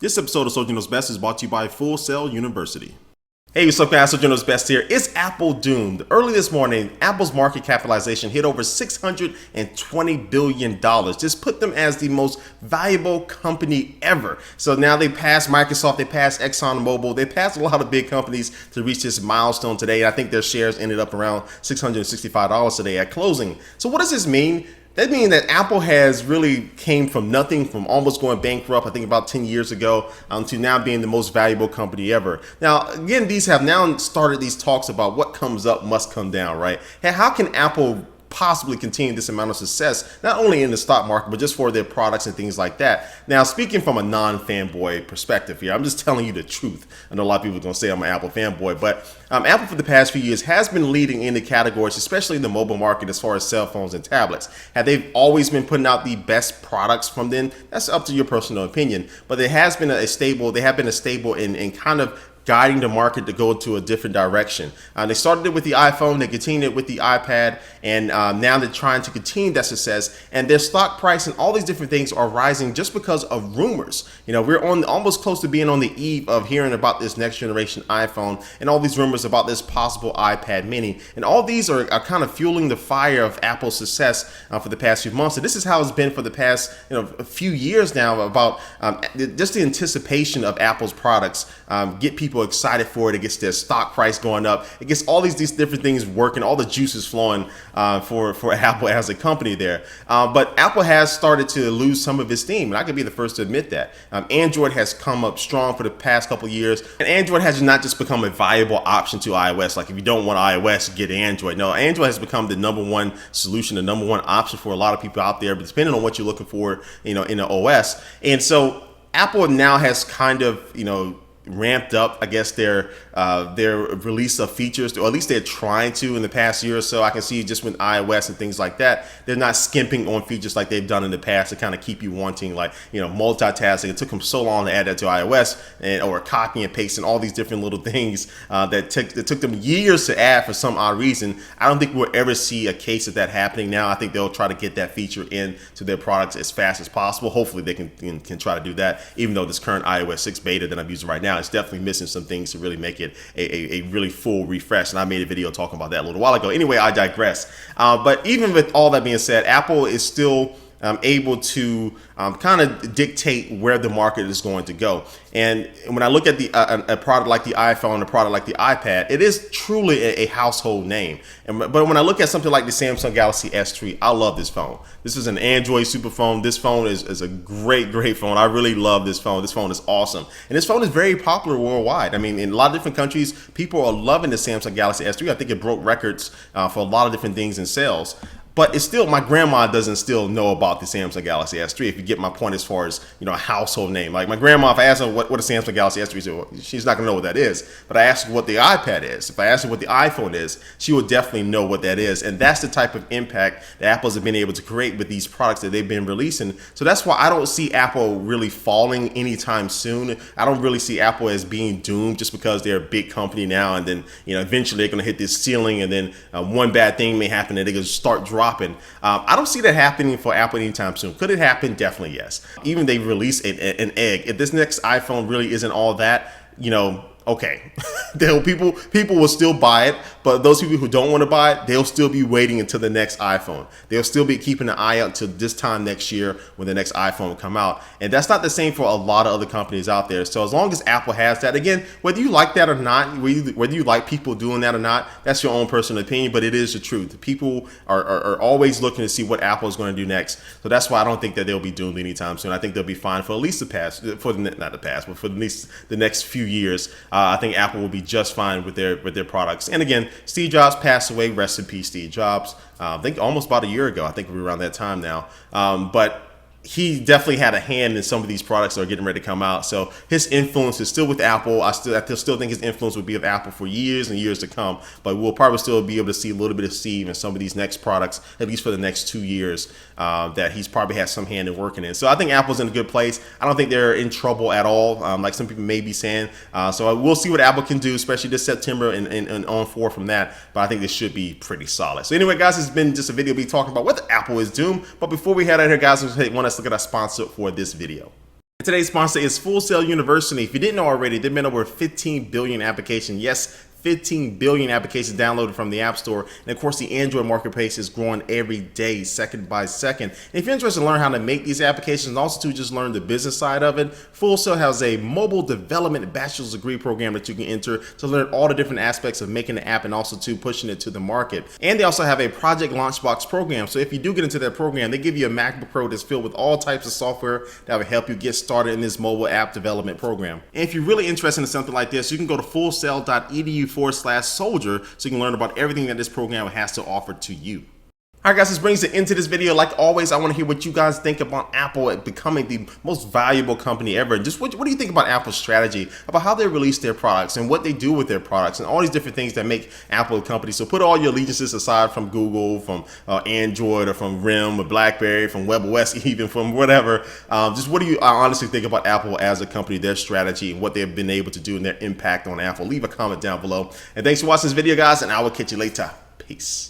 This episode of Soldier Knows Best is brought to you by Full Sail University. Hey, what's up guys, Soldier Knows Best here. Is Apple doomed? Early this morning, Apple's market capitalization hit over $620 billion. This put them as the most valuable company ever. So now they passed Microsoft, they passed ExxonMobil, they passed a lot of big companies to reach this milestone today. I think their shares ended up around $665 today at closing. So what does this mean? That means that Apple has really came from nothing, from almost going bankrupt, I think about 10 years ago, to now being the most valuable company ever. Now, again, these have now started these talks about what comes up must come down, right? Hey, how can Apple possibly continue this amount of success, not only in the stock market, but just for their products and things like that? Now, speaking from a non-fanboy perspective here, I'm just telling you the truth. I know a lot of people are going to say I'm an Apple fanboy, but Apple for the past few years has been leading in the categories, especially in the mobile market as far as cell phones and tablets. Have they always been putting out the best products from them? That's up to your personal opinion, but there has been a stable in kind of guiding the market to go into a different direction. They started it with the iPhone, they continued it with the iPad, and now they're trying to continue that success. And their stock price and all these different things are rising just because of rumors. You know, we're on almost close to being on the eve of hearing about this next generation iPhone and all these rumors about this possible iPad mini. And all these are kind of fueling the fire of Apple's success for the past few months. And this is how it's been for the past a few years now, about just the anticipation of Apple's products get people excited for it. It gets their stock price going up. It gets all these different things working. All the juices flowing for Apple as a company there. But Apple has started to lose some of its steam, and I could be the first to admit that. Android has come up strong for the past couple of years, and Android has not just become a viable option to iOS. Like if you don't want iOS, get Android. No, Android has become the number one solution, the number one option for a lot of people out there, but depending on what you're looking for, in the OS. And so Apple now has kind of, ramped up, I guess, their release of features, or at least they're trying to in the past year or so. I can see just with iOS and things like that, they're not skimping on features like they've done in the past to kind of keep you wanting, like, multitasking. It took them so long to add that to iOS, or copy and paste and all these different little things that took them years to add for some odd reason. I don't think we'll ever see a case of that happening now. I think they'll try to get that feature into their products as fast as possible. Hopefully they can try to do that, even though this current iOS 6 beta that I'm using right now, it's definitely missing some things to really make it a really full refresh. And I made a video talking about that a little while ago. Anyway, I digress. But even with all that being said, Apple is still able to kind of dictate where the market is going to go. And when I look at a product like the iPhone, a product like the iPad, it is truly a household name. But when I look at something like the Samsung Galaxy S3, I love this phone. This is an Android super phone. This phone is a great phone. I really love this phone. This phone is awesome. And this phone is very popular worldwide. I mean, in a lot of different countries, people are loving the Samsung Galaxy S3. I think it broke records for a lot of different things in sales. But it's still, my grandma doesn't still know about the Samsung Galaxy S3, if you get my point, as far as, a household name. Like my grandma, if I ask her what a Samsung Galaxy S3 is, well, she's not gonna know what that is. But I ask her what the iPad is. If I ask her what the iPhone is, she will definitely know what that is. And that's the type of impact that Apple's have been able to create with these products that they've been releasing. So that's why I don't see Apple really falling anytime soon. I don't really see Apple as being doomed just because they're a big company now, and then, eventually they're gonna hit this ceiling, and then one bad thing may happen and they're gonna start dropping. I don't see that happening for Apple anytime soon. Could it happen? Definitely yes. Even they release an egg. If this next iPhone really isn't all that, okay, people will still buy it, but those people who don't want to buy it, they'll still be waiting until the next iPhone. They'll still be keeping an eye out till this time next year when the next iPhone will come out. And that's not the same for a lot of other companies out there. So as long as Apple has that, again, whether you like that or not, whether you like people doing that or not, that's your own personal opinion, but it is the truth. People are always looking to see what Apple is going to do next. So that's why I don't think that they'll be doomed anytime soon. I think they'll be fine for at least for at least the next few years. I think Apple will be just fine with their products. And again, Steve Jobs passed away. Rest in peace, Steve Jobs. I think almost about a year ago. I think we're around that time now. But he definitely had a hand in some of these products that are getting ready to come out. So his influence is still with Apple. I still think his influence will be with Apple for years and years to come. But we'll probably still be able to see a little bit of Steve in some of these next products, at least for the next 2 years, that he's probably has some hand in working in. So I think Apple's in a good place. I don't think they're in trouble at all, like some people may be saying. So we'll see what Apple can do, especially this September and on forward from that. But I think this should be pretty solid. So anyway, guys, it's been just a video be talking about whether Apple is doomed. But before we head out here, guys, let's take one. Let's look at our sponsor for this video. Today's sponsor is Full Sail University. If you didn't know already, there have been over 15 billion applications. Yes, 15 billion applications downloaded from the App Store. And of course, the Android marketplace is growing every day, second by second. And if you're interested in learning how to make these applications and also to just learn the business side of it, Full Sail has a mobile development bachelor's degree program that you can enter to learn all the different aspects of making the app and also to pushing it to the market. And they also have a Project Launchbox program. So if you do get into that program, they give you a MacBook Pro that's filled with all types of software that will help you get started in this mobile app development program. And if you're really interested in something like this, you can go to fullsail.edu/soldier so you can learn about everything that this program has to offer to you. All right, guys, this brings it into this video. Like always, I want to hear what you guys think about Apple becoming the most valuable company ever. Just what do you think about Apple's strategy, about how they release their products and what they do with their products and all these different things that make Apple a company? So put all your allegiances aside from Google, from Android, or from RIM, or BlackBerry, from WebOS, even from whatever. Just what do you honestly think about Apple as a company, their strategy, and what they've been able to do and their impact on Apple? Leave a comment down below. And thanks for watching this video, guys, and I will catch you later. Peace.